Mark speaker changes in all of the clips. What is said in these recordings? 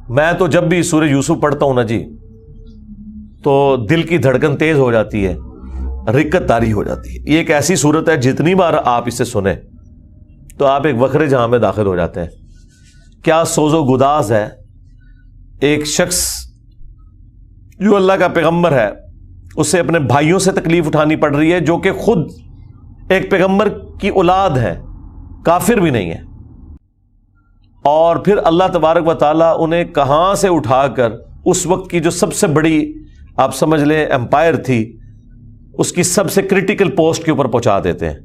Speaker 1: میں تو جب بھی سورہ یوسف پڑھتا ہوں نا جی تو دل کی دھڑکن تیز ہو جاتی ہے، رکت طاری ہو جاتی ہے۔ یہ ایک ایسی صورت ہے جتنی بار آپ اسے سنیں تو آپ ایک وکھرے جہاں میں داخل ہو جاتے ہیں۔ کیا سوز و گداز ہے ایک شخص جو اللہ کا پیغمبر ہے، اسے اپنے بھائیوں سے تکلیف اٹھانی پڑ رہی ہے جو کہ خود ایک پیغمبر کی اولاد ہے، کافر بھی نہیں ہے، اور پھر اللہ تبارک و تعالیٰ انہیں کہاں سے اٹھا کر اس وقت کی جو سب سے بڑی آپ سمجھ لیں امپائر تھی، اس کی سب سے کریٹیکل پوسٹ کے اوپر پہنچا دیتے ہیں۔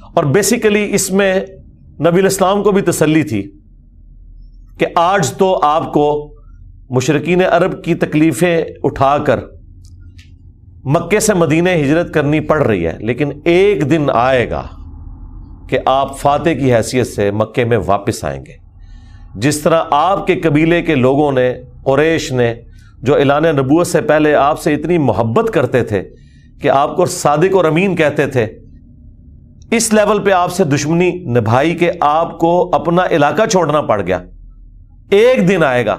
Speaker 1: اور بیسیکلی اس میں نبی الاسلام کو بھی تسلی تھی کہ آج تو آپ کو مشرکین عرب کی تکلیفیں اٹھا کر مکے سے مدینے ہجرت کرنی پڑ رہی ہے، لیکن ایک دن آئے گا کہ آپ فاتح کی حیثیت سے مکے میں واپس آئیں گے۔ جس طرح آپ کے قبیلے کے لوگوں نے، قریش نے، جو اعلان نبوت سے پہلے آپ سے اتنی محبت کرتے تھے کہ آپ کو صادق اور امین کہتے تھے، اس لیول پہ آپ سے دشمنی نبھائی کہ آپ کو اپنا علاقہ چھوڑنا پڑ گیا۔ ایک دن آئے گا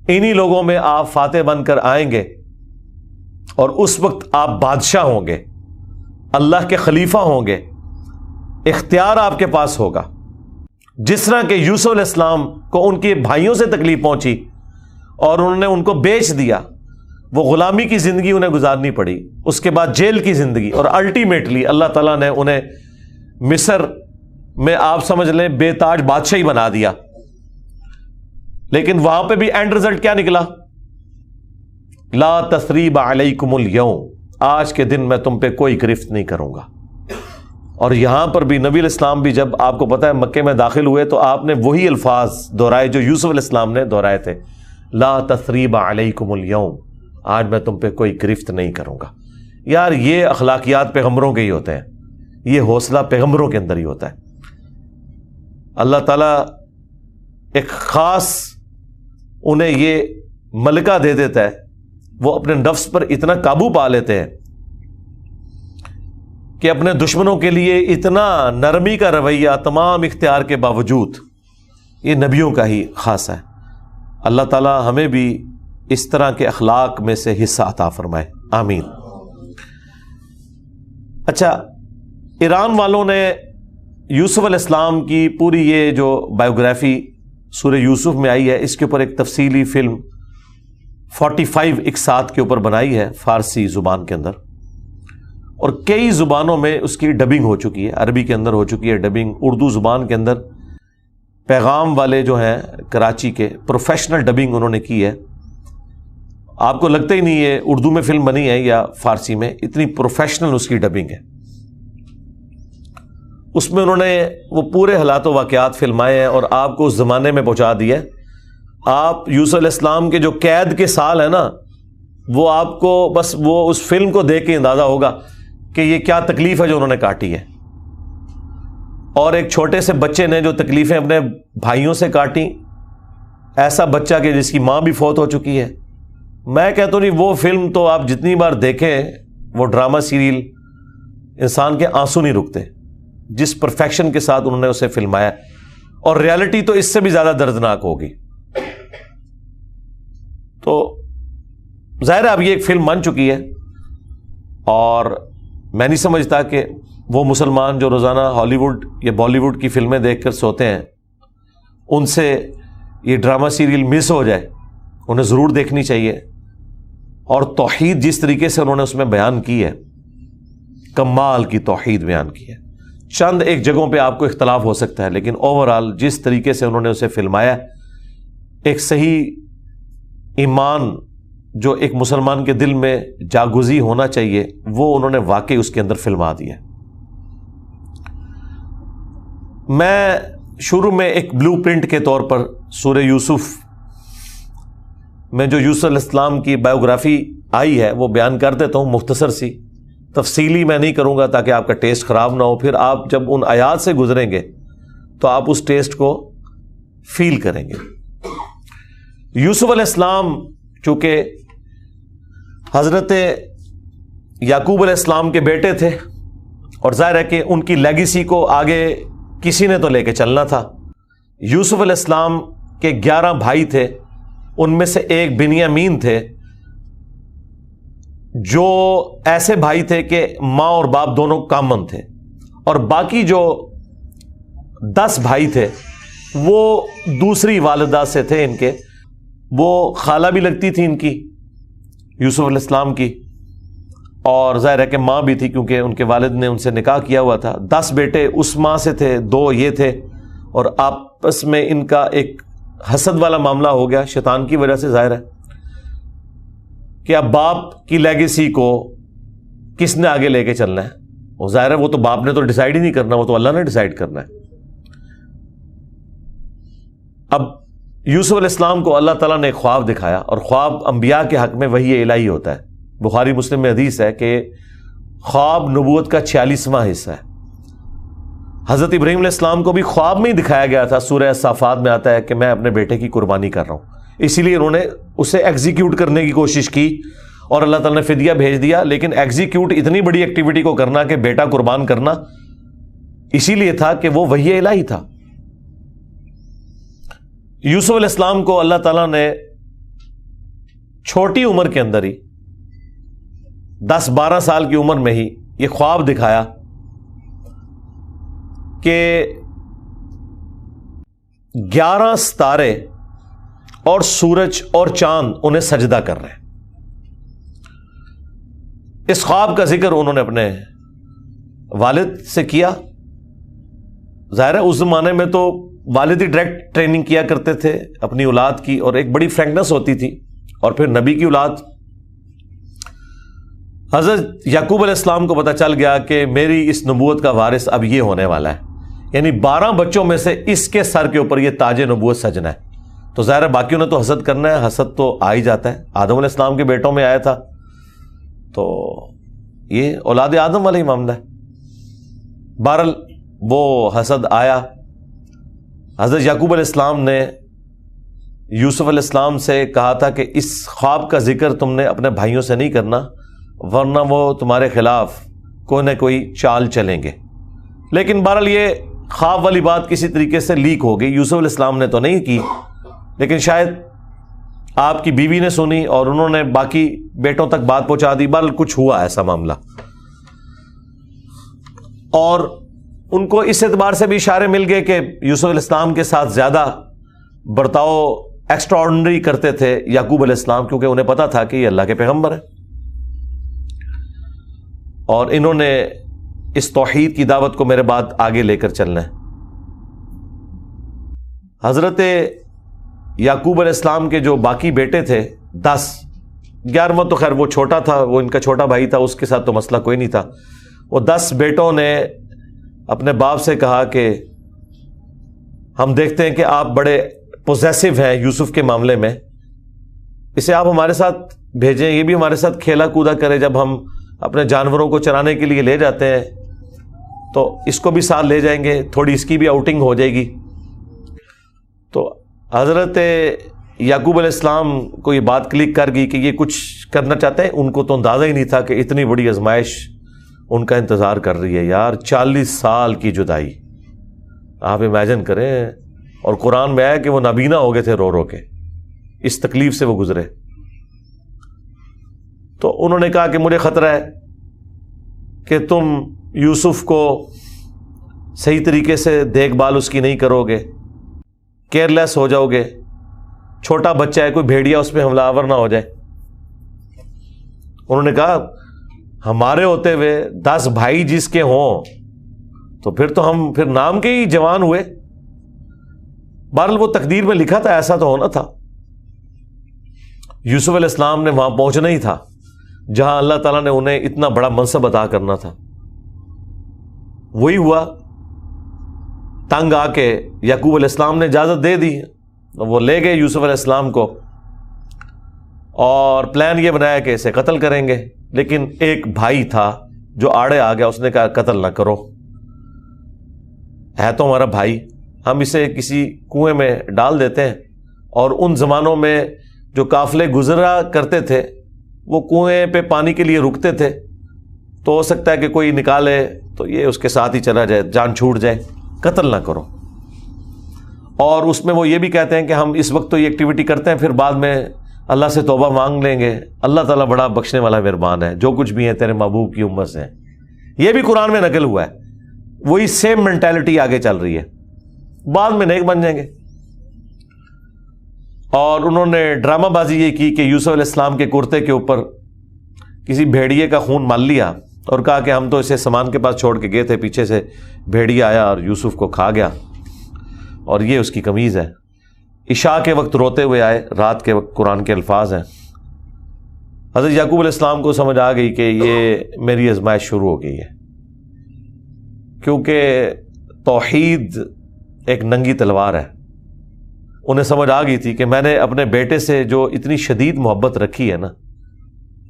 Speaker 1: انہی لوگوں میں آپ فاتح بن کر آئیں گے، اور اس وقت آپ بادشاہ ہوں گے، اللہ کے خلیفہ ہوں گے، اختیار آپ کے پاس ہوگا۔ جس طرح کہ یوسف علیہ السلام کو ان کے بھائیوں سے تکلیف پہنچی اور انہوں نے ان کو بیچ دیا، وہ غلامی کی زندگی انہیں گزارنی پڑی، اس کے بعد جیل کی زندگی، اور الٹیمیٹلی اللہ تعالیٰ نے انہیں مصر میں آپ سمجھ لیں بے تاج بادشاہی بنا دیا۔ لیکن وہاں پہ بھی اینڈ رزلٹ کیا نکلا؟ لا تثریب علیکم اليوم، آج کے دن میں تم پہ کوئی گرفت نہیں کروں گا۔ اور یہاں پر بھی نبی علیہ السلام بھی جب آپ کو پتا ہے مکے میں داخل ہوئے تو آپ نے وہی الفاظ دہرائے جو یوسف علیہ السلام نے دہرائے تھے، لا تثریب علیکم اليوم، آج میں تم پہ کوئی گرفت نہیں کروں گا۔ یار یہ اخلاقیات پیغمبروں کے ہی ہوتے ہیں، یہ حوصلہ پیغمبروں کے اندر ہی ہوتا ہے۔ اللہ تعالیٰ ایک خاص انہیں یہ ملکہ دے دیتا ہے، وہ اپنے نفس پر اتنا قابو پا لیتے ہیں کہ اپنے دشمنوں کے لیے اتنا نرمی کا رویہ تمام اختیار کے باوجود، یہ نبیوں کا ہی خاص ہے۔ اللہ تعالیٰ ہمیں بھی اس طرح کے اخلاق میں سے حصہ عطا فرمائے، آمین۔ اچھا، ایران والوں نے یوسف علیہ السلام کی پوری یہ جو بایوگرافی سورہ یوسف میں آئی ہے، اس کے اوپر ایک تفصیلی فلم 45 اقساط کے اوپر بنائی ہے فارسی زبان کے اندر، اور کئی زبانوں میں اس کی ڈبنگ ہو چکی ہے۔ عربی کے اندر ہو چکی ہے ڈبنگ، اردو زبان کے اندر پیغام والے جو ہیں کراچی کے پروفیشنل ڈبنگ انہوں نے کی ہے۔ آپ کو لگتا ہی نہیں ہے اردو میں فلم بنی ہے یا فارسی میں، اتنی پروفیشنل اس کی ڈبنگ ہے۔ اس میں انہوں نے وہ پورے حالات و واقعات فلمائے ہیں اور آپ کو اس زمانے میں پہنچا دیا ہے۔ آپ یوسف علیہ السلام کے جو قید کے سال ہیں نا، وہ آپ کو بس وہ اس فلم کو دیکھ کے اندازہ ہوگا کہ یہ کیا تکلیف ہے جو انہوں نے کاٹی ہے، اور ایک چھوٹے سے بچے نے جو تکلیفیں اپنے بھائیوں سے کاٹیں، ایسا بچہ کہ جس کی ماں بھی فوت ہو چکی ہے۔ میں کہتا ہوں نہیں، وہ فلم تو آپ جتنی بار دیکھیں، وہ ڈرامہ سیریل، انسان کے آنسو نہیں رکتے جس پرفیکشن کے ساتھ انہوں نے اسے فلمایا، اور ریالٹی تو اس سے بھی زیادہ دردناک ہوگی۔ تو ظاہر ہے اب یہ ایک فلم بن چکی ہے، اور میں نہیں سمجھتا کہ وہ مسلمان جو روزانہ ہالی ووڈ یا بالی ووڈ کی فلمیں دیکھ کر سوتے ہیں، ان سے یہ ڈرامہ سیریل مس ہو جائے، انہیں ضرور دیکھنی چاہیے۔ اور توحید جس طریقے سے انہوں نے اس میں بیان کی ہے، کمال کی توحید بیان کی ہے۔ چند ایک جگہوں پہ آپ کو اختلاف ہو سکتا ہے، لیکن اوورآل جس طریقے سے انہوں نے اسے فلمایا، ایک صحیح ایمان جو ایک مسلمان کے دل میں جاگزی ہونا چاہیے، وہ انہوں نے واقعی اس کے اندر فلما دیا۔ میں شروع میں ایک بلو پرنٹ کے طور پر سورہ یوسف میں جو یوسف علیہ السلام کی بایوگرافی آئی ہے وہ بیان کر دیتا ہوں، مختصر سی، تفصیلی میں نہیں کروں گا تاکہ آپ کا ٹیسٹ خراب نہ ہو۔ پھر آپ جب ان آیات سے گزریں گے تو آپ اس ٹیسٹ کو فیل کریں گے۔ یوسف علیہ السلام چونکہ حضرت یعقوب علیہ السلام کے بیٹے تھے، اور ظاہر ہے کہ ان کی لیگیسی کو آگے کسی نے تو لے کے چلنا تھا۔ یوسف علیہ السلام کہ 11 بھائی تھے، ان میں سے ایک بنیامین تھے، جو ایسے بھائی تھے کہ ماں اور باپ دونوں کامن تھے، اور باقی جو 10 بھائی تھے وہ دوسری والدہ سے تھے ان کے، وہ خالہ بھی لگتی تھی ان کی، یوسف علیہ السلام کی، اور ظاہر ہے کہ ماں بھی تھی کیونکہ ان کے والد نے ان سے نکاح کیا ہوا تھا۔ 10 بیٹے اس ماں سے تھے، 2 یہ تھے، اور آپس میں ان کا ایک حسد والا معاملہ ہو گیا شیطان کی وجہ سے، ظاہر ہے کہ اب باپ کی لیگیسی کو کس نے آگے لے کے چلنا ہے، وہ ظاہر ہے وہ تو باپ نے تو ڈیسائیڈ ہی نہیں کرنا، وہ تو اللہ نے ڈیسائیڈ کرنا ہے۔ اب یوسف علیہ السلام کو اللہ تعالیٰ نے ایک خواب دکھایا، اور خواب انبیاء کے حق میں وحی الہی ہوتا ہے۔ بخاری مسلم میں حدیث ہے کہ خواب نبوت کا 46واں حصہ ہے۔ حضرت ابراہیم علیہ السلام کو بھی خواب میں ہی دکھایا گیا تھا، سورہ صافات میں آتا ہے کہ میں اپنے بیٹے کی قربانی کر رہا ہوں، اسی لیے انہوں نے اسے ایگزیکیوٹ کرنے کی کوشش کی اور اللہ تعالیٰ نے فدیہ بھیج دیا، لیکن ایگزیکیوٹ اتنی بڑی ایکٹیویٹی کو کرنا کہ بیٹا قربان کرنا، اسی لیے تھا کہ وہ وحی الہی تھا۔ یوسف علیہ السلام کو اللہ تعالیٰ نے چھوٹی عمر کے اندر ہی 10-12 سال کی عمر میں ہی یہ خواب دکھایا کہ 11 ستارے اور سورج اور چاند انہیں سجدہ کر رہے ہیں۔ اس خواب کا ذکر انہوں نے اپنے والد سے کیا۔ ظاہر ہے اس زمانے میں تو والد ہی ڈائریکٹ ٹریننگ کیا کرتے تھے اپنی اولاد کی، اور ایک بڑی فرینکنس ہوتی تھی، اور پھر نبی کی اولاد۔ حضرت یعقوب علیہ السلام کو پتہ چل گیا کہ میری اس نبوت کا وارث اب یہ ہونے والا ہے، یعنی 12 بچوں میں سے اس کے سر کے اوپر یہ تاج نبوت سجنا ہے۔ تو ظاہر ہے باقیوں نے تو حسد کرنا ہے، حسد تو آ ہی جاتا ہے، آدم علیہ السلام کے بیٹوں میں آیا تھا، تو یہ اولاد آدم والا ہی معاملہ ہے۔ بہرحال وہ حسد آیا۔ حضرت یعقوب علیہ السلام نے یوسف علیہ السلام سے کہا تھا کہ اس خواب کا ذکر تم نے اپنے بھائیوں سے نہیں کرنا، ورنہ وہ تمہارے خلاف کوئی نہ کوئی چال چلیں گے۔ لیکن بہرحال یہ خواب والی بات کسی طریقے سے لیک ہو گئی، یوسف علیہ السلام نے تو نہیں کی، لیکن شاید آپ کی بیوی نے سنی اور انہوں نے باقی بیٹوں تک بات پہنچا دی۔ بہرحال کچھ ہوا ایسا معاملہ، اور ان کو اس اعتبار سے بھی اشارے مل گئے کہ یوسف علیہ السلام کے ساتھ زیادہ برتاؤ ایکسٹرا آرڈنری کرتے تھے یعقوب علیہ السلام، کیونکہ انہیں پتا تھا کہ یہ اللہ کے پیغمبر ہیں، اور انہوں نے اس توحید کی دعوت کو میرے بعد آگے لے کر چلنا ہے۔ حضرت یعقوب علیہ السلام کے جو باقی بیٹے تھے 10، 11واں تو خیر وہ چھوٹا تھا، وہ ان کا چھوٹا بھائی تھا، اس کے ساتھ تو مسئلہ کوئی نہیں تھا۔ وہ 10 بیٹوں نے اپنے باپ سے کہا کہ ہم دیکھتے ہیں کہ آپ بڑے پوزیسو ہیں یوسف کے معاملے میں، اسے آپ ہمارے ساتھ بھیجیں، یہ بھی ہمارے ساتھ کھیلا کودا کرے، جب ہم اپنے جانوروں کو چرانے کے لیے لے جاتے ہیں تو اس کو بھی ساتھ لے جائیں گے، تھوڑی اس کی بھی آؤٹنگ ہو جائے گی۔ تو حضرت یعقوب علیہ السلام کو یہ بات کلک کر گئی کہ یہ کچھ کرنا چاہتے ہیں، ان کو تو اندازہ ہی نہیں تھا کہ اتنی بڑی آزمائش ان کا انتظار کر رہی ہے۔ یار 40 سال کی جدائی آپ امیجن کریں، اور قرآن میں آیا کہ وہ نابینا ہو گئے تھے رو رو کے، اس تکلیف سے وہ گزرے۔ تو انہوں نے کہا کہ مجھے خطرہ ہے کہ تم یوسف کو صحیح طریقے سے دیکھ بھال اس کی نہیں کرو گے، کیئر لیس ہو جاؤ گے، چھوٹا بچہ ہے، کوئی بھیڑیا اس پہ حملہ آور نہ ہو جائے۔ انہوں نے کہا ہمارے ہوتے ہوئے 10 بھائی جس کے ہوں تو پھر تو ہم پھر نام کے ہی جوان ہوئے۔ بہرحال وہ تقدیر میں لکھا تھا، ایسا تو ہونا تھا۔ یوسف علیہ السلام نے وہاں پہنچنا ہی تھا جہاں اللہ تعالیٰ نے انہیں اتنا بڑا منصب عطا کرنا تھا۔ وہی ہوا، تنگ آ کے یعقوب علیہ السلام نے اجازت دے دی، وہ لے گئے یوسف علیہ السلام کو، اور پلان یہ بنایا کہ اسے قتل کریں گے، لیکن ایک بھائی تھا جو آڑے آ گیا، اس نے کہا قتل نہ کرو، ہے تو ہمارا بھائی، ہم اسے کسی کنویں میں ڈال دیتے ہیں۔ اور ان زمانوں میں جو قافلے گزرا کرتے تھے وہ کنویں پہ پانی کے لیے رکتے تھے، تو ہو سکتا ہے کہ کوئی نکالے تو یہ اس کے ساتھ ہی چلا جائے، جان چھوٹ جائے، قتل نہ کرو۔ اور اس میں وہ یہ بھی کہتے ہیں کہ ہم اس وقت تو یہ ایکٹیویٹی کرتے ہیں، پھر بعد میں اللہ سے توبہ مانگ لیں گے، اللہ تعالیٰ بڑا بخشنے والا مہربان ہے، جو کچھ بھی ہے تیرے محبوب کی امت سے ہیں۔ یہ بھی قرآن میں نقل ہوا ہے، وہی سیم مینٹالٹی آگے چل رہی ہے، بعد میں نیک بن جائیں گے۔ اور انہوں نے ڈرامہ بازی یہ کی کہ یوسف علیہ السلام کے کرتے کے اوپر کسی بھیڑیے کا خون مال لیا اور کہا کہ ہم تو اسے سامان کے پاس چھوڑ کے گئے تھے، پیچھے سے بھیڑیا آیا اور یوسف کو کھا گیا، اور یہ اس کی قمیض ہے۔ عشاء کے وقت روتے ہوئے آئے، رات کے وقت قرآن کے الفاظ ہیں۔ حضرت یعقوب علیہ السلام کو سمجھ آ گئی کہ یہ میری آزمائش شروع ہو گئی ہے، کیونکہ توحید ایک ننگی تلوار ہے۔ انہیں سمجھ آ گئی تھی کہ میں نے اپنے بیٹے سے جو اتنی شدید محبت رکھی ہے نا،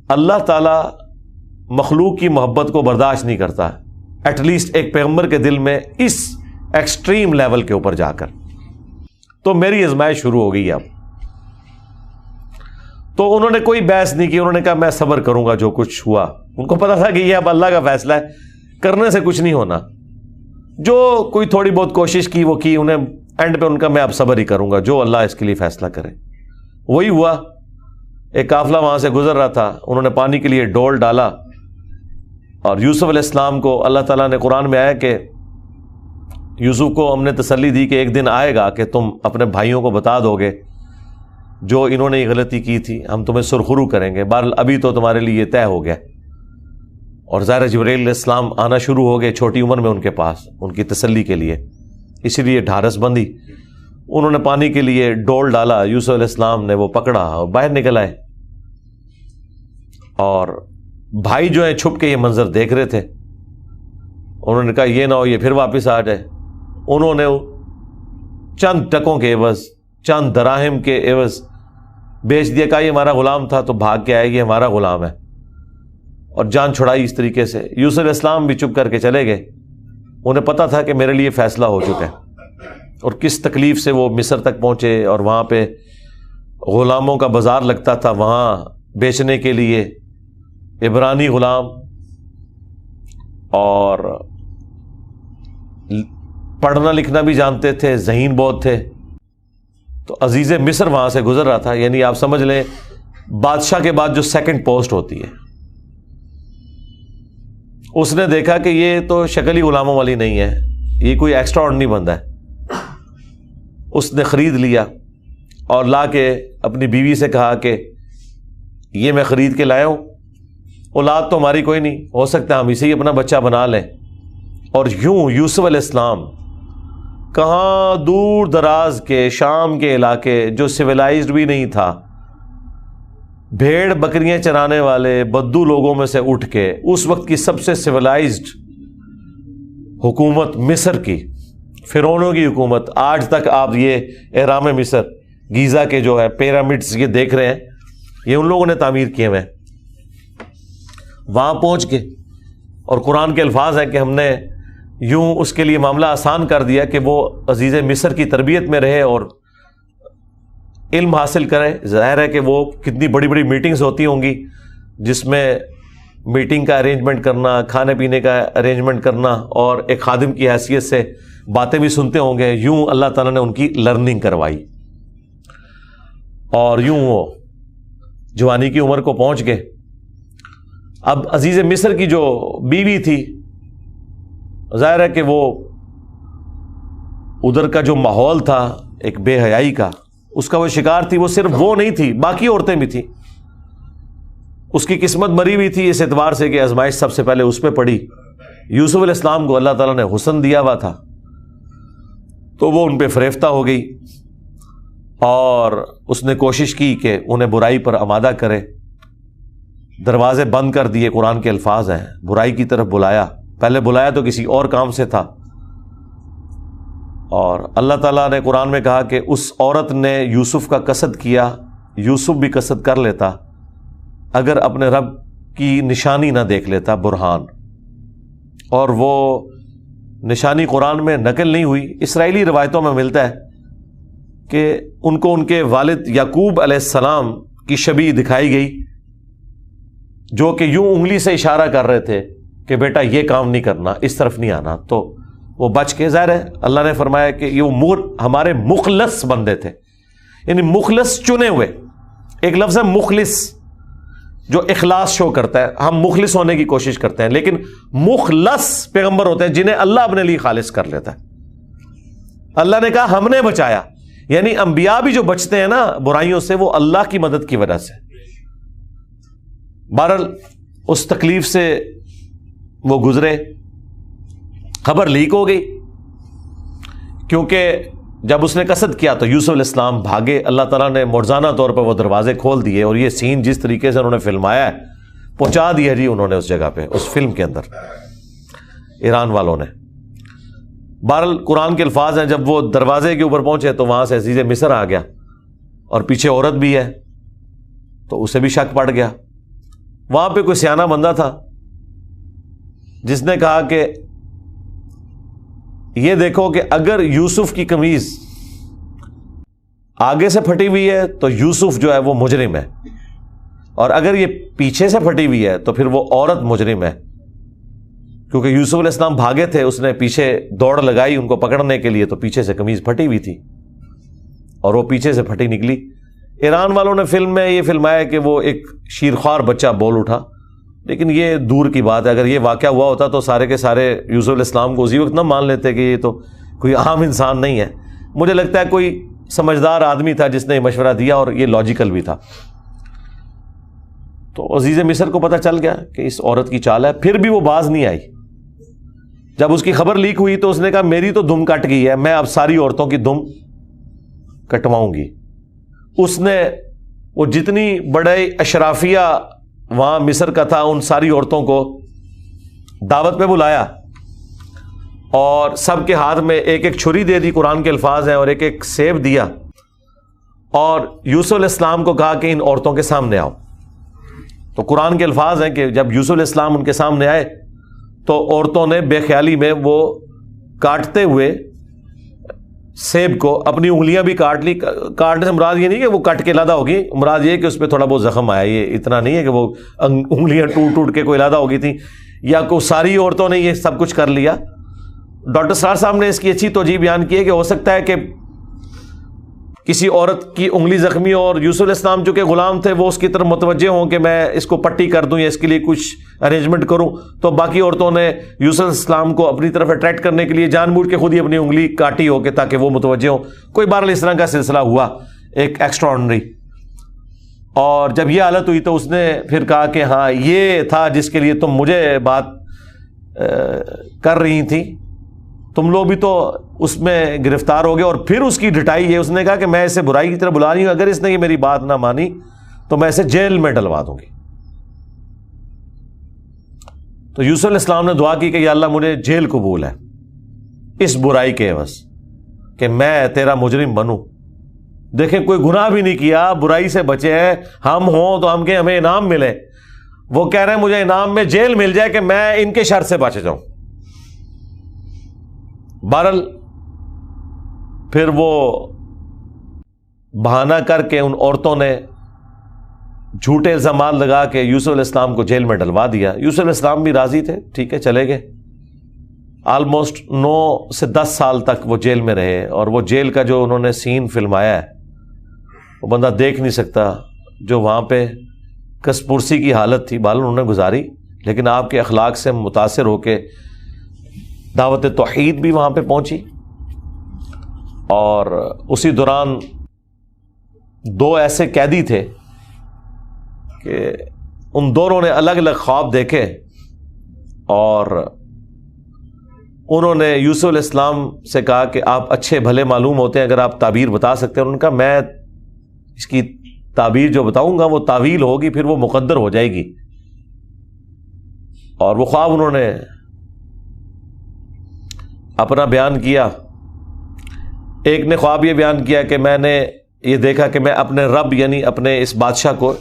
Speaker 1: اللہ تعالیٰ مخلوق کی محبت کو برداشت نہیں کرتا، ایٹ لیسٹ ایک پیغمبر کے دل میں اس ایکسٹریم لیول کے اوپر جا کر۔ تو میری آزمائش شروع ہو گئی اب۔ تو انہوں نے کوئی بحث نہیں کی، انہوں نے کہا میں صبر کروں گا جو کچھ ہوا۔ ان کو پتا تھا کہ یہ اب اللہ کا فیصلہ ہے، کرنے سے کچھ نہیں ہونا، جو کوئی تھوڑی بہت کوشش کی وہ کی، انہیں اینڈ پہ ان کا میں اب صبر ہی کروں گا، جو اللہ اس کے لیے فیصلہ کرے۔ وہی ہوا۔ ایک قافلہ وہاں سے گزر رہا تھا، انہوں نے پانی کے لیے ڈول ڈالا، اور یوسف علیہ السلام کو اللہ تعالیٰ نے قرآن میں آیا کہ یوسف کو ہم نے تسلی دی کہ ایک دن آئے گا کہ تم اپنے بھائیوں کو بتا دو گے جو انہوں نے یہ غلطی کی تھی، ہم تمہیں سرخرو کریں گے، بہرحال ابھی تو تمہارے لیے طے ہو گیا۔ اور ظاہر جبرائیل علیہ السلام آنا شروع ہو گئے چھوٹی عمر میں ان کے پاس، ان کی تسلی کے لیے، اسی لیے ڈھارس بندی۔ انہوں نے پانی کے لیے ڈول ڈالا، یوسف علیہ السلام نے وہ پکڑا اور باہر نکل آئے، اور بھائی جو ہیں چھپ کے یہ منظر دیکھ رہے تھے۔ انہوں نے کہا یہ نہ ہو یہ پھر واپس آ جائے۔ انہوں نے چند ٹکوں کے عوض، چند دراہم کے عوض بیچ دیا، کہا یہ ہمارا غلام تھا، تو بھاگ کے آئے، یہ ہمارا غلام ہے، اور جان چھڑائی اس طریقے سے۔ یوسف علیہ السلام بھی چپ کر کے چلے گئے، انہیں پتا تھا کہ میرے لیے فیصلہ ہو چکا ہے، اور کس تکلیف سے وہ مصر تک پہنچے، اور وہاں پہ غلاموں کا بازار لگتا تھا، وہاں بیچنے کے لیے عبرانی غلام، اور پڑھنا لکھنا بھی جانتے تھے، ذہین بہت تھے۔ تو عزیز مصر وہاں سے گزر رہا تھا، یعنی آپ سمجھ لیں بادشاہ کے بعد جو سیکنڈ پوسٹ ہوتی ہے۔ اس نے دیکھا کہ یہ تو شکل ہی غلاموں والی نہیں ہے، یہ کوئی ایکسٹرا آرڈنری بندہ ہے۔ اس نے خرید لیا اور لا کے اپنی بیوی سے کہا کہ یہ میں خرید کے لایا ہوں، اولاد تو ہماری کوئی نہیں، ہو سکتا ہے ہم اسے ہی اپنا بچہ بنا لیں۔ اور یوں یوسف علیہ السلام کہاں دور دراز کے شام کے علاقے جو سویلائزڈ بھی نہیں تھا، بھیڑ بکریاں چرانے والے بدو لوگوں میں سے اٹھ کے اس وقت کی سب سے سویلائزڈ حکومت مصر کی، فرعونوں کی حکومت، آج تک آپ یہ اہرام مصر گیزا کے جو ہے پیرامڈز یہ دیکھ رہے ہیں، یہ ان لوگوں نے تعمیر کیے ہوئے ہیں۔ وہاں پہنچ کے، اور قرآن کے الفاظ ہیں کہ ہم نے یوں اس کے لیے معاملہ آسان کر دیا کہ وہ عزیز مصر کی تربیت میں رہے اور علم حاصل کرے۔ ظاہر ہے کہ وہ کتنی بڑی بڑی میٹنگز ہوتی ہوں گی، جس میں میٹنگ کا ارینجمنٹ کرنا، کھانے پینے کا ارینجمنٹ کرنا، اور ایک خادم کی حیثیت سے باتیں بھی سنتے ہوں گے۔ یوں اللہ تعالیٰ نے ان کی لرننگ کروائی، اور یوں وہ جوانی کی عمر کو پہنچ گئے۔ اب عزیز مصر کی جو بیوی تھی، ظاہر ہے کہ وہ ادھر کا جو ماحول تھا ایک بے حیائی کا، اس کا وہ شکار تھی۔ وہ صرف وہ نہیں تھی، باقی عورتیں بھی تھیں۔ اس کی قسمت مری ہوئی تھی اس اعتبار سے کہ آزمائش سب سے پہلے اس پہ پڑی۔ یوسف علیہ السلام کو اللہ تعالیٰ نے حسن دیا ہوا تھا، تو وہ ان پہ فریفتہ ہو گئی، اور اس نے کوشش کی کہ انہیں برائی پر آمادہ کرے۔ دروازے بند کر دیے، قرآن کے الفاظ ہیں، برائی کی طرف بلایا۔ پہلے بلایا تو کسی اور کام سے تھا، اور اللہ تعالیٰ نے قرآن میں کہا کہ اس عورت نے یوسف کا قصد کیا، یوسف بھی قصد کر لیتا اگر اپنے رب کی نشانی نہ دیکھ لیتا، برہان۔ اور وہ نشانی قرآن میں نقل نہیں ہوئی، اسرائیلی روایتوں میں ملتا ہے کہ ان کو ان کے والد یعقوب علیہ السلام کی شبیہ دکھائی گئی، جو کہ یوں انگلی سے اشارہ کر رہے تھے کہ بیٹا یہ کام نہیں کرنا، اس طرف نہیں آنا۔ تو وہ بچ کے، ظاہر ہے اللہ نے فرمایا کہ یہ ہمارے مخلص بندے تھے، یعنی مخلص چنے ہوئے. ایک لفظ ہے مخلص جو اخلاص شو کرتا ہے، ہم مخلص ہونے کی کوشش کرتے ہیں، لیکن مخلص پیغمبر ہوتے ہیں جنہیں اللہ اپنے لیے خالص کر لیتا ہے. اللہ نے کہا ہم نے بچایا، یعنی انبیاء بھی جو بچتے ہیں نا برائیوں سے، وہ اللہ کی مدد کی وجہ سے. بہرحال اس تکلیف سے وہ گزرے. خبر لیک ہو گئی، کیونکہ جب اس نے قصد کیا تو یوسف علیہ السلام بھاگے. اللہ تعالیٰ نے معجزانہ طور پر وہ دروازے کھول دیے، اور یہ سین جس طریقے سے انہوں نے فلمایا ہے پہنچا دیا جی انہوں نے اس جگہ پہ، اس فلم کے اندر ایران والوں نے. بہرحال قرآن کے الفاظ ہیں جب وہ دروازے کے اوپر پہنچے تو وہاں سے عزیز مصر آ گیا، اور پیچھے عورت بھی ہے تو اسے بھی شک پڑ گیا. وہاں پہ کوئی سیانہ بندہ تھا جس نے کہا کہ یہ دیکھو کہ اگر یوسف کی قمیض آگے سے پھٹی ہوئی ہے تو یوسف جو ہے وہ مجرم ہے، اور اگر یہ پیچھے سے پھٹی ہوئی ہے تو پھر وہ عورت مجرم ہے. کیونکہ یوسف علیہ السلام بھاگے تھے، اس نے پیچھے دوڑ لگائی ان کو پکڑنے کے لیے، تو پیچھے سے قمیض پھٹی ہوئی تھی اور وہ پیچھے سے پھٹی نکلی. ایران والوں نے فلم میں یہ فلمایا کہ وہ ایک شیرخوار بچہ بول اٹھا، لیکن یہ دور کی بات ہے. اگر یہ واقعہ ہوا ہوتا تو سارے کے سارے یوسف علیہ السلام کو اسی وقت نہ مان لیتے کہ یہ تو کوئی عام انسان نہیں ہے. مجھے لگتا ہے کوئی سمجھدار آدمی تھا جس نے یہ مشورہ دیا، اور یہ لاجیکل بھی تھا. تو عزیز مصر کو پتہ چل گیا کہ اس عورت کی چال ہے، پھر بھی وہ باز نہیں آئی. جب اس کی خبر لیک ہوئی تو اس نے کہا میری تو دم کٹ گئی ہے، میں اب ساری عورتوں کی دم کٹواؤں گی. اس نے وہ جتنی بڑے اشرافیہ وہاں مصر کا تھا ان ساری عورتوں کو دعوت پہ بلایا، اور سب کے ہاتھ میں ایک ایک چھری دے دی، قرآن کے الفاظ ہیں، اور ایک ایک سیب دیا، اور یوسف علیہ السلام کو کہا کہ ان عورتوں کے سامنے آؤ. تو قرآن کے الفاظ ہیں کہ جب یوسف علیہ السلام ان کے سامنے آئے تو عورتوں نے بے خیالی میں وہ کاٹتے ہوئے سیب کو اپنی انگلیاں بھی کاٹ لی. کاٹنے سے مراد یہ نہیں کہ وہ کٹ کے علیحدہ ہوگی، مراد یہ کہ اس پہ تھوڑا بہت زخم آیا. یہ اتنا نہیں ہے کہ وہ انگلیاں ٹوٹ ٹوٹ کے کوئی علیحدہ ہو گئی تھی، یا کوئی ساری عورتوں نے یہ سب کچھ کر لیا. ڈاکٹر سرار صاحب نے اس کی اچھی توجہ بیان کی ہے کہ ہو سکتا ہے کہ کسی عورت کی انگلی زخمی ہو، اور یوسف علیہ السلام جو کہ غلام تھے وہ اس کی طرف متوجہ ہوں کہ میں اس کو پٹی کر دوں یا اس کے لیے کچھ ارینجمنٹ کروں، تو باقی عورتوں نے یوسف علیہ السلام کو اپنی طرف اٹریکٹ کرنے کے لیے جان بوجھ کے خود ہی اپنی انگلی کاٹی ہو کہ تاکہ وہ متوجہ ہوں. کوئی بہرحال اس طرح کا سلسلہ ہوا ایک ایکسٹرا آرڈنری. اور جب یہ حالت ہوئی تو اس نے پھر کہا کہ ہاں یہ تھا جس کے لیے تم مجھے بات کر رہی تھی، تم لوگ بھی تو اس میں گرفتار ہو گئے. اور پھر اس کی ڈٹائی ہے، اس نے کہا کہ میں اسے برائی کی طرف بلا رہی ہوں، اگر اس نے یہ میری بات نہ مانی تو میں اسے جیل میں ڈلوا دوں گی. تو یوسف علیہ السلام نے دعا کی کہ یا اللہ مجھے جیل قبول ہے اس برائی کے عوض کہ میں تیرا مجرم بنوں. دیکھیں کوئی گناہ بھی نہیں کیا، برائی سے بچے ہیں. ہم ہوں تو ہم کہ ہمیں انعام ملے، وہ کہہ رہے ہیں مجھے انعام میں جیل مل جائے کہ میں ان کے شر سے بچ جاؤں. بہرحال پھر وہ بہانہ کر کے ان عورتوں نے جھوٹے الزامات لگا کے یوسف علیہ السلام کو جیل میں ڈلوا دیا. یوسف علیہ السلام بھی راضی تھے، ٹھیک ہے چلے گئے. آلموسٹ 9 سے 10 سال تک وہ جیل میں رہے، اور وہ جیل کا جو انہوں نے سین فلمایا ہے وہ بندہ دیکھ نہیں سکتا. جو وہاں پہ کس پرسی کی حالت تھی بہرحال انہوں نے گزاری، لیکن آپ کے اخلاق سے متاثر ہو کے دعوت توحید بھی وہاں پہ پہنچی. اور اسی دوران 2 ایسے قیدی تھے کہ ان دونوں نے الگ الگ خواب دیکھے، اور انہوں نے یوسف علیہ السلام سے کہا کہ آپ اچھے بھلے معلوم ہوتے ہیں، اگر آپ تعبیر بتا سکتے ہیں. انہوں نے کہا میں اس کی تعبیر جو بتاؤں گا وہ تعویل ہوگی، پھر وہ مقدر ہو جائے گی. اور وہ خواب انہوں نے اپنا بیان کیا. ایک نے خواب یہ بیان کیا کہ میں نے یہ دیکھا کہ میں اپنے رب یعنی اپنے اس بادشاہ کو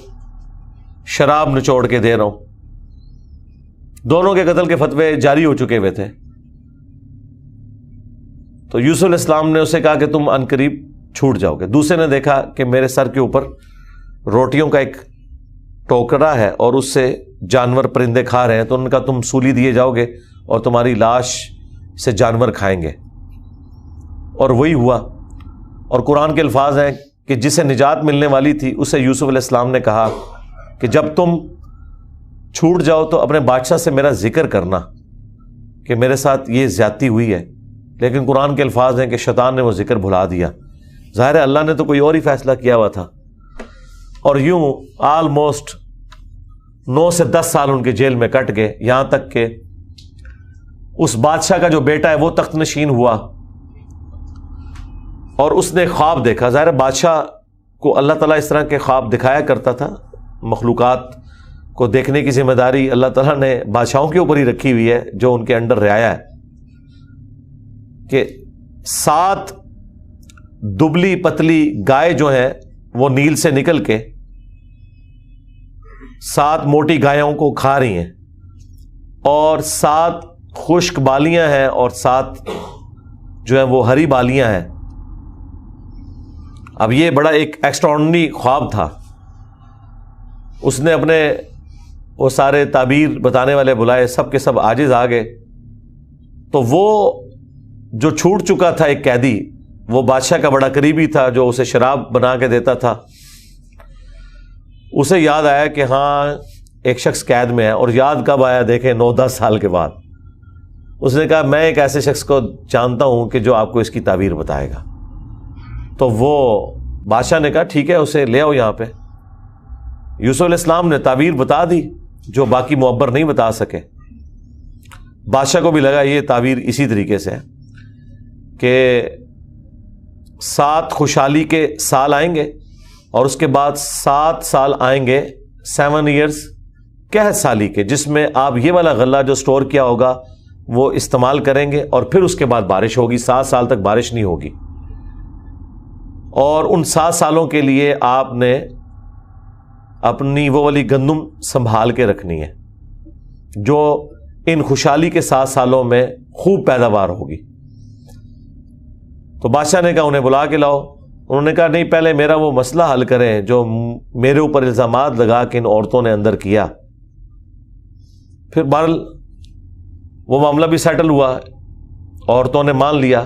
Speaker 1: شراب نچوڑ کے دے رہا ہوں. دونوں کے قتل کے فتوے جاری ہو چکے ہوئے تھے. تو یوسف علیہ السلام نے اسے کہا کہ تم عنقریب چھوٹ جاؤ گے. دوسرے نے دیکھا کہ میرے سر کے اوپر روٹیوں کا ایک ٹوکرا ہے اور اس سے جانور پرندے کھا رہے ہیں، تو ان کا تم سولی دیے جاؤ گے اور تمہاری لاش سے جانور کھائیں گے، اور وہی ہوا۔ اور قرآن کے الفاظ ہیں کہ جسے نجات ملنے والی تھی اسے یوسف علیہ السلام نے کہا کہ جب تم چھوٹ جاؤ تو اپنے بادشاہ سے میرا ذکر کرنا کہ میرے ساتھ یہ زیادتی ہوئی ہے، لیکن قرآن کے الفاظ ہیں کہ شیطان نے وہ ذکر بھلا دیا۔ ظاہر ہے اللہ نے تو کوئی اور ہی فیصلہ کیا ہوا تھا، اور یوں آلموسٹ 9 سے 10 سال ان کے جیل میں کٹ گئے، یہاں تک کہ اس بادشاہ کا جو بیٹا ہے وہ تخت نشین ہوا، اور اس نے خواب دیکھا۔ ظاہر بادشاہ کو اللہ تعالیٰ اس طرح کے خواب دکھایا کرتا تھا، مخلوقات کو دیکھنے کی ذمہ داری اللہ تعالیٰ نے بادشاہوں کے اوپر ہی رکھی ہوئی ہے جو ان کے انڈر رعایا ہے، کہ 7 دبلی پتلی گائے جو ہیں وہ نیل سے نکل کے 7 موٹی گایوں کو کھا رہی ہیں، اور 7 خشک بالیاں ہیں اور 7 جو ہیں وہ ہری بالیاں ہیں۔ اب یہ بڑا ایک ایکسٹراڈنری خواب تھا۔ اس نے اپنے وہ سارے تعبیر بتانے والے بلائے، سب کے سب عاجز آ گئے۔ تو وہ جو چھوٹ چکا تھا ایک قیدی، وہ بادشاہ کا بڑا قریبی تھا جو اسے شراب بنا کے دیتا تھا، اسے یاد آیا کہ ہاں ایک شخص قید میں ہے۔ اور یاد کب آیا؟ دیکھیں 9-10 سال کے بعد اس نے کہا میں ایک ایسے شخص کو جانتا ہوں کہ جو آپ کو اس کی تعبیر بتائے گا۔ تو وہ بادشاہ نے کہا ٹھیک ہے اسے لے آؤ یہاں پہ۔ یوسف علیہ السلام نے تعبیر بتا دی جو باقی معبر نہیں بتا سکے۔ بادشاہ کو بھی لگا یہ تعبیر اسی طریقے سے ہے کہ 7 خوشحالی کے سال آئیں گے، اور اس کے بعد 7 سال آئیں گے 7 ایئرز قحط سالی کے، جس میں آپ یہ والا غلہ جو سٹور کیا ہوگا وہ استعمال کریں گے، اور پھر اس کے بعد بارش ہوگی۔ 7 سال تک بارش نہیں ہوگی، اور ان 7 سالوں کے لیے آپ نے اپنی وہ والی گندم سنبھال کے رکھنی ہے جو ان خوشحالی کے 7 سالوں میں خوب پیداوار ہوگی۔ تو بادشاہ نے کہا انہیں بلا کے لاؤ۔ انہوں نے کہا نہیں، پہلے میرا وہ مسئلہ حل کریں جو میرے اوپر الزامات لگا کے ان عورتوں نے اندر کیا۔ پھر بہرحال وہ معاملہ بھی سیٹل ہوا، عورتوں نے مان لیا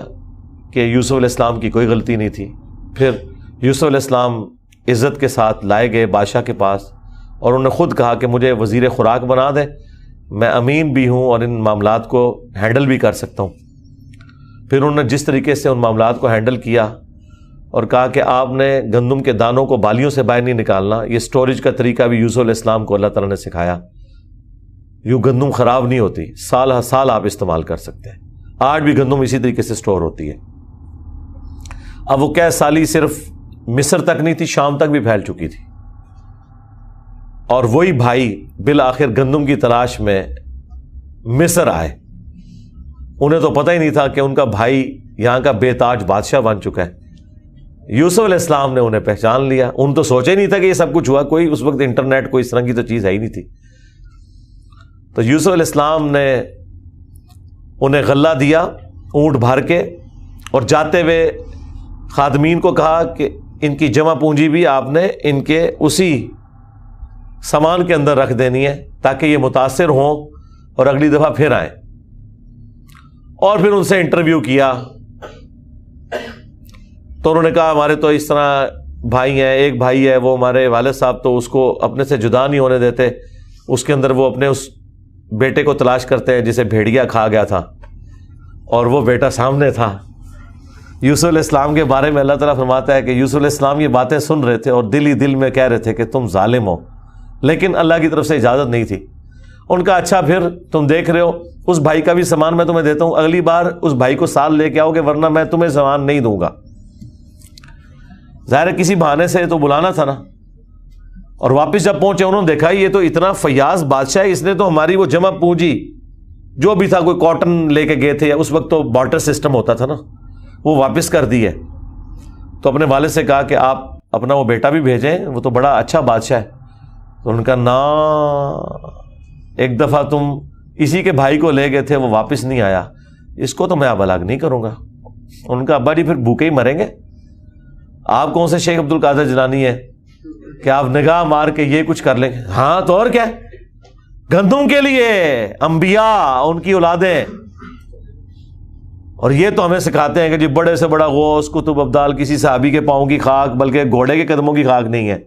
Speaker 1: کہ یوسف علیہ السلام کی کوئی غلطی نہیں تھی۔ پھر یوسف علیہ السلام عزت کے ساتھ لائے گئے بادشاہ کے پاس، اور انہوں نے خود کہا کہ مجھے وزیر خوراک بنا دیں، میں امین بھی ہوں اور ان معاملات کو ہینڈل بھی کر سکتا ہوں۔ پھر انہوں نے جس طریقے سے ان معاملات کو ہینڈل کیا اور کہا کہ آپ نے گندم کے دانوں کو بالیوں سے باہر نہیں نکالنا، یہ سٹوریج کا طریقہ بھی یوسف علیہ السلام کو اللہ تعالیٰ نے سکھایا۔ یوں گندم خراب نہیں ہوتی، سال ہر سال آپ استعمال کر سکتے ہیں۔ آج بھی گندم اسی طریقے سے سٹور ہوتی ہے۔ اب وہ قحط سالی صرف مصر تک نہیں تھی، شام تک بھی پھیل چکی تھی، اور وہی بھائی بالآخر گندم کی تلاش میں مصر آئے۔ انہیں تو پتہ ہی نہیں تھا کہ ان کا بھائی یہاں کا بے تاج بادشاہ بن چکا ہے۔ یوسف علیہ السلام نے انہیں پہچان لیا۔ ان تو سوچا ہی نہیں تھا کہ یہ سب کچھ ہوا، کوئی اس وقت انٹرنیٹ کوئی اس طرح کی تو چیز ہے ہی نہیں تھی۔ تو یوسف علیہ السلام نے انہیں غلہ دیا اونٹ بھر کے، اور جاتے ہوئے خادمین کو کہا کہ ان کی جمع پونجی بھی آپ نے ان کے اسی سامان کے اندر رکھ دینی ہے تاکہ یہ متاثر ہوں اور اگلی دفعہ پھر آئیں۔ اور پھر ان سے انٹرویو کیا تو انہوں نے کہا ہمارے تو اس طرح بھائی ہیں، ایک بھائی ہے وہ ہمارے والد صاحب تو اس کو اپنے سے جدا نہیں ہونے دیتے، اس کے اندر وہ اپنے اس بیٹے کو تلاش کرتے ہیں جسے بھیڑیا کھا گیا تھا، اور وہ بیٹا سامنے تھا۔ یوسف علیہ السلام کے بارے میں اللہ تعالیٰ فرماتا ہے کہ یوسف علیہ السلام یہ باتیں سن رہے تھے اور دل ہی دل میں کہہ رہے تھے کہ تم ظالم ہو، لیکن اللہ کی طرف سے اجازت نہیں تھی۔ ان کا اچھا پھر تم دیکھ رہے ہو اس بھائی کا بھی سامان میں تمہیں دیتا ہوں، اگلی بار اس بھائی کو ساتھ لے کے آؤ گے ورنہ میں تمہیں سامان نہیں دوں گا۔ ظاہر ہے کسی بہانے سے تو بلانا تھا نا۔ اور واپس جب پہنچے انہوں نے دیکھا یہ تو اتنا فیاض بادشاہ ہے، اس نے تو ہماری وہ جمع پونجی جو بھی تھا، کوئی کاٹن لے کے گئے تھے، اس وقت تو بارٹر سسٹم ہوتا تھا نا، وہ واپس کر دی ہے۔ تو اپنے والد سے کہا کہ آپ اپنا وہ بیٹا بھی بھیجیں، وہ تو بڑا اچھا بادشاہ ہے۔ تو ان کا نا ایک دفعہ تم اسی کے بھائی کو لے گئے تھے، وہ واپس نہیں آیا، اس کو تو میں اب الگ نہیں کروں گا۔ ان کا ابا جی پھر بھوکے ہی مریں گے؟ آپ کون سے شیخ عبد القادر جیلانی ہے کہ آپ نگاہ مار کے یہ کچھ کر لیں گے؟ ہاں تو اور کیا، گندم کے لیے انبیاء ان کی اولادیں اور یہ تو ہمیں سکھاتے ہیں کہ جی بڑے سے بڑا غوث قطب ابدال کسی صحابی کے پاؤں کی خاک بلکہ گھوڑے کے قدموں کی خاک نہیں ہے.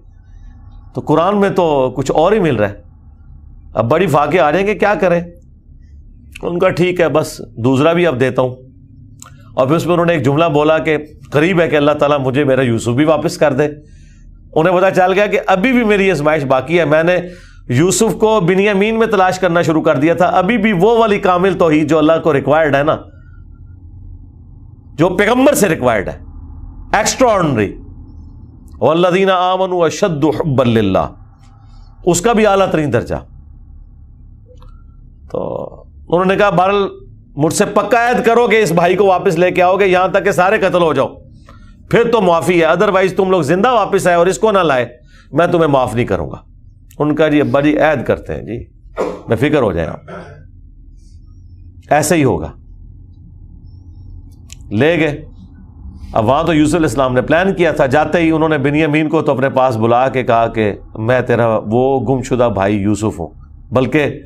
Speaker 1: تو قرآن میں تو کچھ اور ہی مل رہا ہے. اب بڑی فاقے آ جائیں گے کیا کریں. ان کا ٹھیک ہے بس دوسرا بھی اب دیتا ہوں. اور پھر اس میں انہوں نے ایک جملہ بولا کہ قریب ہے کہ اللہ تعالیٰ مجھے میرا یوسف بھی واپس کر دے. انہیں پتا چل گیا کہ ابھی بھی میری آزمائش باقی ہے. میں نے یوسف کو بنیامین میں تلاش کرنا شروع کر دیا تھا. ابھی بھی وہ والی کامل توحید جو اللہ کو ریکوائرڈ ہے نا, جو پیغمبر سے ریکوائرڈ ہے, ایکسٹرا آرڈنری, والذین آمنوا اشد حبا للہ, اس کا بھی اعلیٰ ترین درجہ. تو انہوں نے کہا بہرحال مجھ سے پکا عہد کرو کہ اس بھائی کو واپس لے کے آؤ گے یہاں تک کہ سارے قتل ہو جاؤ, پھر تو معافی ہے, ادروائز تم لوگ زندہ واپس آئے اور اس کو نہ لائے میں تمہیں معاف نہیں کروں گا. ان کا جی ابا جی عہد کرتے ہیں جی, بے فکر ہو جائیں آپ, ایسے ہی ہوگا. لے گئے. اب وہاں تو یوسف علیہ السلام نے پلان کیا تھا. جاتے ہی انہوں نے بنیامین کو تو اپنے پاس بلا کے کہا کہ میں تیرا وہ گم شدہ بھائی یوسف ہوں, بلکہ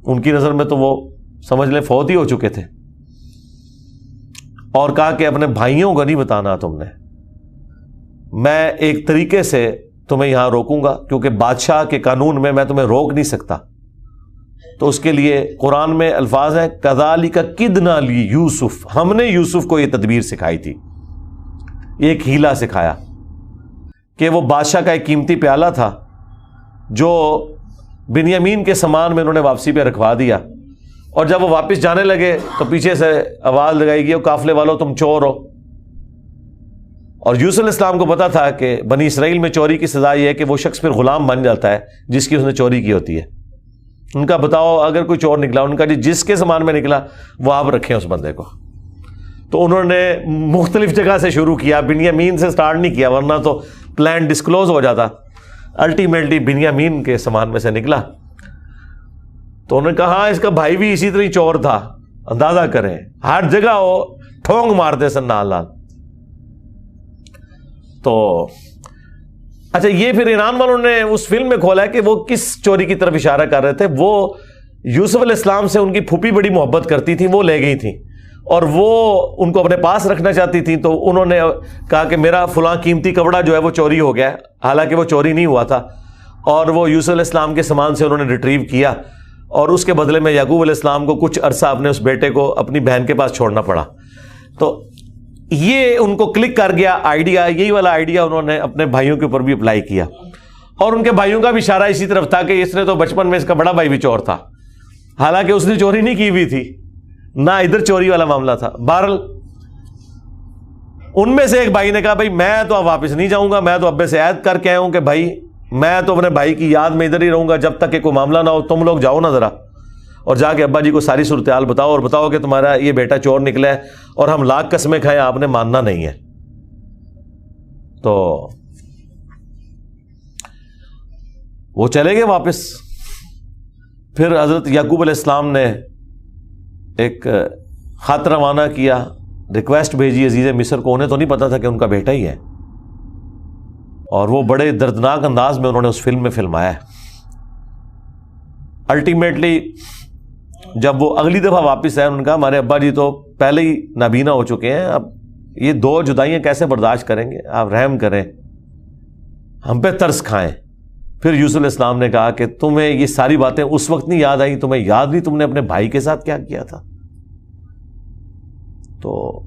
Speaker 1: ان کی نظر میں تو وہ سمجھ لیں فوت ہی ہو چکے تھے. اور کہا کہ اپنے بھائیوں کو نہیں بتانا تم نے, میں ایک طریقے سے تمہیں یہاں روکوں گا کیونکہ بادشاہ کے قانون میں تمہیں روک نہیں سکتا. تو اس کے لیے قرآن میں الفاظ ہیں کذالک کدنا لیوسف, ہم نے یوسف کو یہ تدبیر سکھائی تھی, ایک ہیلا سکھایا کہ وہ بادشاہ کا ایک قیمتی پیالہ تھا جو بنیامین کے سامان میں انہوں نے واپسی پہ رکھوا دیا, اور جب وہ واپس جانے لگے تو پیچھے سے آواز لگائی گئی قافلے والوں تم چور ہو. اور یوسف علیہ السلام کو پتا تھا کہ بنی اسرائیل میں چوری کی سزا یہ ہے کہ وہ شخص پھر غلام بن جاتا ہے جس کی اس نے چوری کی ہوتی ہے. ان کا بتاؤ اگر کوئی چور نکلا, ان کا جی جس کے سامان میں نکلا وہ آپ رکھیں اس بندے کو. تو انہوں نے مختلف جگہ سے شروع کیا, بنیامین سے سٹارٹ نہیں کیا ورنہ تو پلان ڈسکلوز ہو جاتا. الٹیمیٹلی بنیامین کے سامان میں سے نکلا. تو انہوں نے کہا ہاں اس کا بھائی بھی اسی طرح چور تھا, اندازہ کریں ہر جگہ وہ ٹھونگ مارتے سن نال نال. تو اچھا یہ پھر ایران والوں نے اس فلم میں کھولا ہے کہ وہ کس چوری کی طرف اشارہ کر رہے تھے. وہ یوسف علیہ السلام سے ان کی پھوپھی بڑی محبت کرتی تھی, وہ لے گئی تھیں اور وہ ان کو اپنے پاس رکھنا چاہتی تھیں. تو انہوں نے کہا کہ میرا فلاں قیمتی کپڑا جو ہے وہ چوری ہو گیا ہے, حالانکہ وہ چوری نہیں ہوا تھا, اور وہ یوسف علیہ السلام کے سامان سے انہوں نے ریٹریو کیا, اور اس کے بدلے میں یعقوب علیہ السلام کو کچھ عرصہ اپنے اس بیٹے کو اپنی بہن کے پاس چھوڑنا پڑا. تو یہ ان کو کلک کر گیا آئیڈیا, یہی والا آئیڈیا انہوں نے اپنے بھائیوں کے اوپر بھی اپلائی کیا, اور ان کے بھائیوں کا بھی اشارہ اسی طرف تھا کہ اس نے تو بچپن میں اس کا بڑا بھائی بھی چور تھا, حالانکہ اس نے چوری نہیں کی ہوئی تھی, نہ ادھر چوری والا معاملہ تھا. بہرحال ان میں سے ایک بھائی نے کہا بھائی میں تو اب واپس نہیں جاؤں گا, میں تو ابے سے عہد کر کے آیا ہوں کہ بھائی میں تو اپنے بھائی کی یاد میں ادھر ہی رہوں گا جب تک کہ کوئی معاملہ نہ ہو. تم لوگ جاؤ نا ذرا اور جا کے ابا جی کو ساری صورتحال بتاؤ, اور بتاؤ کہ تمہارا یہ بیٹا چور نکلا ہے اور ہم لاکھ قسمیں کھائیں آپ نے ماننا نہیں ہے. تو وہ چلے گئے واپس. پھر حضرت یعقوب علیہ السلام نے ایک خط روانہ کیا, ریکویسٹ بھیجی عزیز مصر کو. انہیں تو نہیں پتا تھا کہ ان کا بیٹا ہی ہے, اور وہ بڑے دردناک انداز میں انہوں نے اس فلم میں فلمایا ہے. الٹیمیٹلی جب وہ اگلی دفعہ واپس آئے, انہوں نے کہا ہمارے ابا جی تو پہلے ہی نابینا ہو چکے ہیں, اب یہ 2 جدائیاں کیسے برداشت کریں گے, آپ رحم کریں, ہم پہ ترس کھائیں. پھر یوسف علیہ السلام نے کہا کہ تمہیں یہ ساری باتیں اس وقت نہیں یاد آئی, تمہیں یاد نہیں تم نے اپنے بھائی کے ساتھ کیا کیا تھا. تو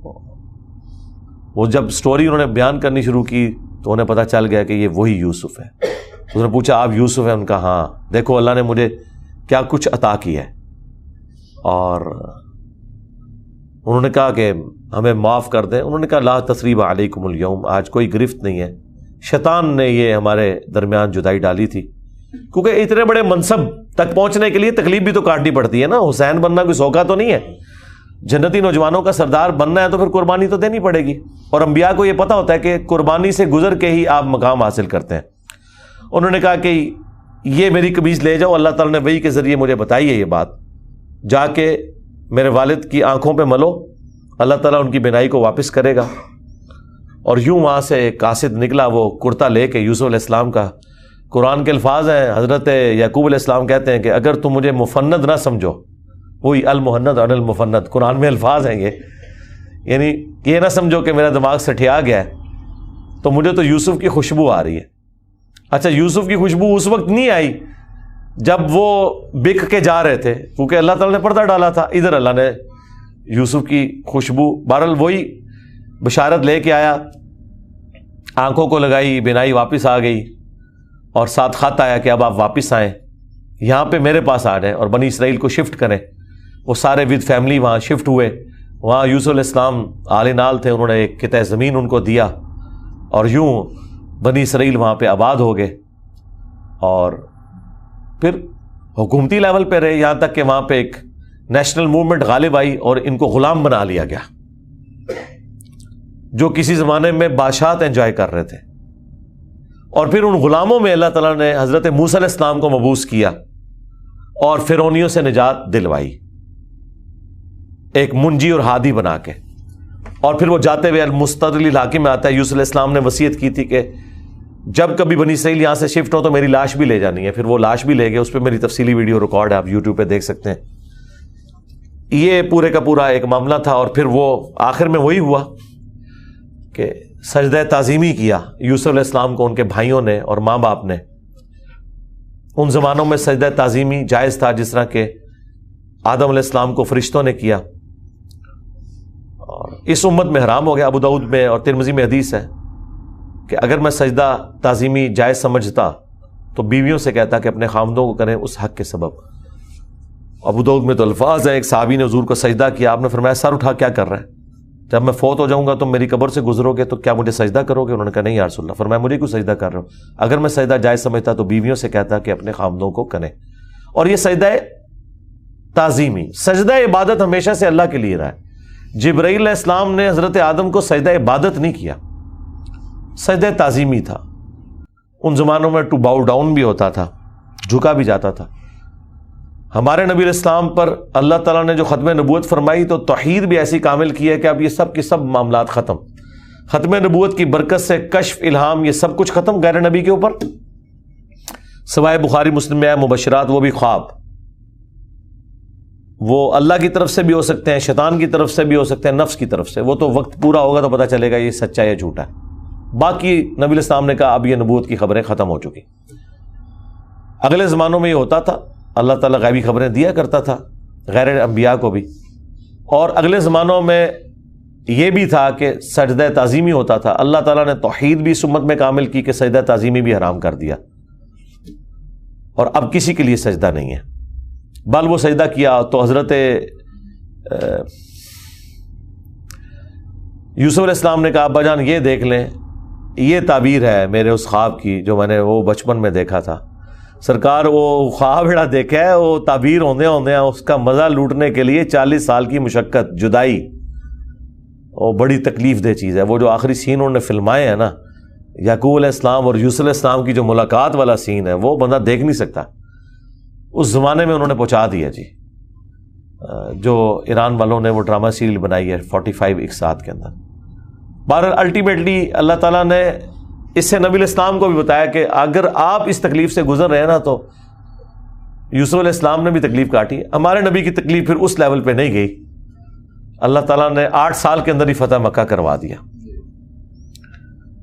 Speaker 1: وہ جب سٹوری انہوں نے بیان کرنی شروع کی تو انہیں پتا چل گیا کہ یہ وہی یوسف ہے. اس نے پوچھا آپ یوسف ہیں؟ ان کا ہاں, دیکھو اللہ نے مجھے کیا کچھ عطا کیا ہے. اور انہوں نے کہا کہ ہمیں معاف کر دیں. انہوں نے کہا لا تثریب علیکم اليوم, آج کوئی گرفت نہیں ہے, شیطان نے یہ ہمارے درمیان جدائی ڈالی تھی. کیونکہ اتنے بڑے منصب تک پہنچنے کے لیے تکلیف بھی تو کاٹنی پڑتی ہے نا. حسین بننا کوئی سوکھا تو نہیں ہے, جنتی نوجوانوں کا سردار بننا ہے تو پھر قربانی تو دینی پڑے گی, اور انبیاء کو یہ پتا ہوتا ہے کہ قربانی سے گزر کے ہی آپ مقام حاصل کرتے ہیں. انہوں نے کہا کہ یہ میری قمیض لے جاؤ, اللہ تعالیٰ نے وحی کے ذریعے مجھے بتائی ہے یہ بات, جا کے میرے والد کی آنکھوں پہ ملو, اللہ تعالیٰ ان کی بینائی کو واپس کرے گا. اور یوں وہاں سے ایک قاصد نکلا, وہ کرتا لے کے یوسف علیہ السلام کا. قرآن کے الفاظ ہیں, حضرت یعقوب علیہ السلام کہتے ہیں کہ اگر تم مجھے مفند نہ سمجھو, وہی المحند اور المفند, قرآن میں الفاظ ہیں یہ, یعنی یہ نہ سمجھو کہ میرا دماغ سٹھیا گیا ہے، تو مجھے تو یوسف کی خوشبو آ رہی ہے. اچھا یوسف کی خوشبو اس وقت نہیں آئی جب وہ بک کے جا رہے تھے، کیونکہ اللہ تعالیٰ نے پردہ ڈالا تھا. ادھر اللہ نے یوسف کی خوشبو، بہرحال وہی بشارت لے کے آیا، آنکھوں کو لگائی، بینائی واپس آ گئی، اور ساتھ خط آیا کہ اب آپ واپس آئیں، یہاں پہ میرے پاس آ جائیں اور بنی اسرائیل کو شفٹ کریں. وہ سارے ود فیملی وہاں شفٹ ہوئے. وہاں یوسف علیہ السلام آل نال تھے، انہوں نے ایک قطعہ زمین ان کو دیا، اور یوں بنی اسرائیل وہاں پہ آباد ہو گئے. اور پھر حکومتی لیول پہ رہے، یہاں تک کہ وہاں پہ ایک نیشنل موومنٹ غالب آئی اور ان کو غلام بنا لیا گیا، جو کسی زمانے میں بادشاہت انجوائے کر رہے تھے. اور پھر ان غلاموں میں اللہ تعالیٰ نے حضرت موسیٰ علیہ السلام کو مبعوث کیا اور فرعونیوں سے نجات دلوائی، ایک منجی اور ہادی بنا کے. اور پھر وہ جاتے ہوئے المستدل الحاکم میں آتا ہے، یوسف علیہ السلام نے وصیت کی تھی کہ جب کبھی بنی اسرائیل یہاں سے شفٹ ہو تو میری لاش بھی لے جانی ہے. پھر وہ لاش بھی لے گئے، اس پہ میری تفصیلی ویڈیو ریکارڈ ہے، آپ یوٹیوب پہ دیکھ سکتے ہیں. یہ پورے کا پورا ایک معاملہ تھا. اور پھر وہ آخر میں وہی ہوا کہ سجدہ تعظیمی کیا یوسف علیہ السلام کو ان کے بھائیوں نے اور ماں باپ نے. ان زمانوں میں سجدہ تعظیمی جائز تھا، جس طرح کہ آدم علیہ السلام کو فرشتوں نے کیا، اور اس امت میں حرام ہو گیا. ابو داؤد میں اور ترمذی میں حدیث ہے کہ اگر میں سجدہ تعظیمی جائز سمجھتا تو بیویوں سے کہتا کہ اپنے خامدوں کو کریں اس حق کے سبب. ابو داؤد میں تو الفاظ ہیں، ایک صحابی نے حضور کو سجدہ کیا، آپ نے فرمایا سر اٹھا کیا کر رہا ہے، جب میں فوت ہو جاؤں گا تم میری قبر سے گزرو گے تو کیا مجھے سجدہ کرو گے؟ انہوں نے کہا نہیں یا رسول اللہ. فرمایا مجھے کیوں سجدہ کر رہے ہو؟ اگر میں سجدہ جائز سمجھتا تو بیویوں سے کہتا کہ اپنے خامدوں کو کریں. اور یہ سجدہ تعظیمی، سجدہ عبادت ہمیشہ سے اللہ کے لیے رہا ہے. جبرائیل علیہ السلام نے حضرت آدم کو سجدہ عبادت نہیں کیا، سجدہ تعظیمی تھا. ان زمانوں میں ٹو باؤ ڈاؤن بھی ہوتا تھا، جھکا بھی جاتا تھا. ہمارے نبی علیہ السلام پر اللہ تعالیٰ نے جو ختم نبوت فرمائی تو توحید بھی ایسی کامل کی ہے کہ اب یہ سب کے سب معاملات ختم. ختم نبوت کی برکت سے کشف، الہام، یہ سب کچھ ختم غیر نبی کے اوپر، سوائے بخاری مسلم میں ہے مبشرات، وہ بھی خواب. وہ اللہ کی طرف سے بھی ہو سکتے ہیں، شیطان کی طرف سے بھی ہو سکتے ہیں، نفس کی طرف سے. وہ تو وقت پورا ہوگا تو پتہ چلے گا یہ سچا ہے یا جھوٹا ہے. باقی نبی علیہ السلام نے کہا اب یہ نبوت کی خبریں ختم ہو چکی. اگلے زمانوں میں یہ ہوتا تھا، اللہ تعالیٰ غیبی خبریں دیا کرتا تھا غیر انبیاء کو بھی. اور اگلے زمانوں میں یہ بھی تھا کہ سجدہ تعظیمی ہوتا تھا. اللہ تعالیٰ نے توحید بھی اس امت میں کامل کی کہ سجدہ تعظیمی بھی حرام کر دیا، اور اب کسی کے لیے سجدہ نہیں ہے. بل وہ سجدہ کیا تو حضرت یوسف علیہ السلام نے کہا ابا جان یہ دیکھ لیں، یہ تعبیر ہے میرے اس خواب کی جو میں نے وہ بچپن میں دیکھا تھا. سرکار وہ خواب بڑا دیکھا ہے، وہ تعبیر ہوندے اس کا مزہ لوٹنے کے لیے 40 سال کی مشقت، جدائی، وہ بڑی تکلیف دہ چیز ہے. وہ جو آخری سین انہوں نے فلمائے ہیں نا، یعقوب علیہ السلام اور یوسف علیہ السلام کی جو ملاقات والا سین ہے، وہ بندہ دیکھ نہیں سکتا. اس زمانے میں انہوں نے پہنچا دیا جی. جو ایران والوں نے وہ ڈرامہ سیریل بنائی ہے 45 اقساط کے اندر. بہرحال الٹیمیٹلی اللہ تعالیٰ نے اس سے نبی علیہ السلام کو بھی بتایا کہ اگر آپ اس تکلیف سے گزر رہے ہیں نا تو یوسف علیہ السلام نے بھی تکلیف کاٹی. ہمارے نبی کی تکلیف پھر اس لیول پہ نہیں گئی. اللہ تعالیٰ نے 8 سال کے اندر ہی فتح مکہ کروا دیا.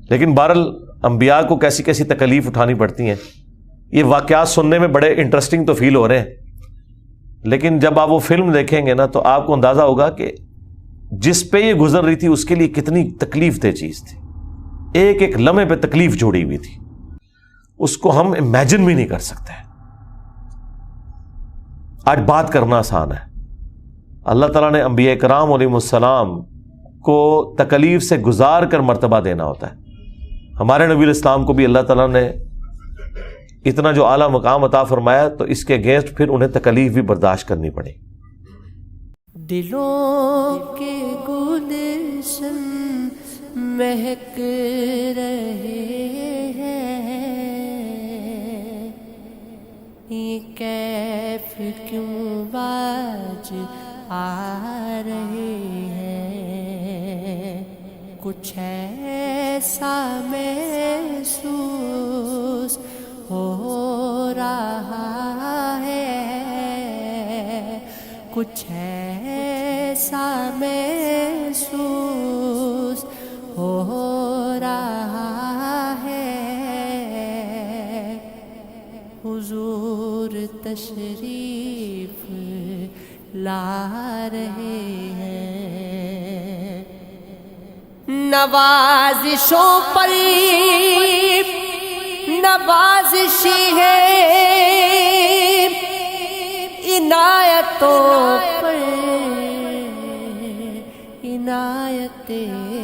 Speaker 1: لیکن بہرحال انبیاء کو کیسی کیسی تکلیف اٹھانی پڑتی ہیں. یہ واقعات سننے میں بڑے انٹرسٹنگ تو فیل ہو رہے ہیں، لیکن جب آپ وہ فلم دیکھیں گے نا تو آپ کو اندازہ ہوگا کہ جس پہ یہ گزر رہی تھی اس کے لیے کتنی تکلیف دہ چیز تھی. ایک ایک لمحے پہ تکلیف جوڑی ہوئی تھی، اس کو ہم امیجن بھی نہیں کر سکتے. آج بات کرنا آسان ہے. اللہ تعالیٰ نے انبیاء کرام علیہ السلام کو تکلیف سے گزار کر مرتبہ دینا ہوتا ہے. ہمارے نبی علیہ السلام کو بھی اللہ تعالیٰ نے اتنا جو اعلیٰ مقام عطا فرمایا تو اس کے اگینسٹ پھر انہیں تکلیف بھی برداشت کرنی پڑی.
Speaker 2: دلوں کے گلشن مہک رہے ہیں، یہ کیف کیوں باز آ رہے ہیں. کچھ ایسا محسوس ہو رہا ہے، کچھ ایسا محسوس تشریف لا رہے ہیں. نوازشوں پر نوازشی ہے، عنایتوں پر عنایتیں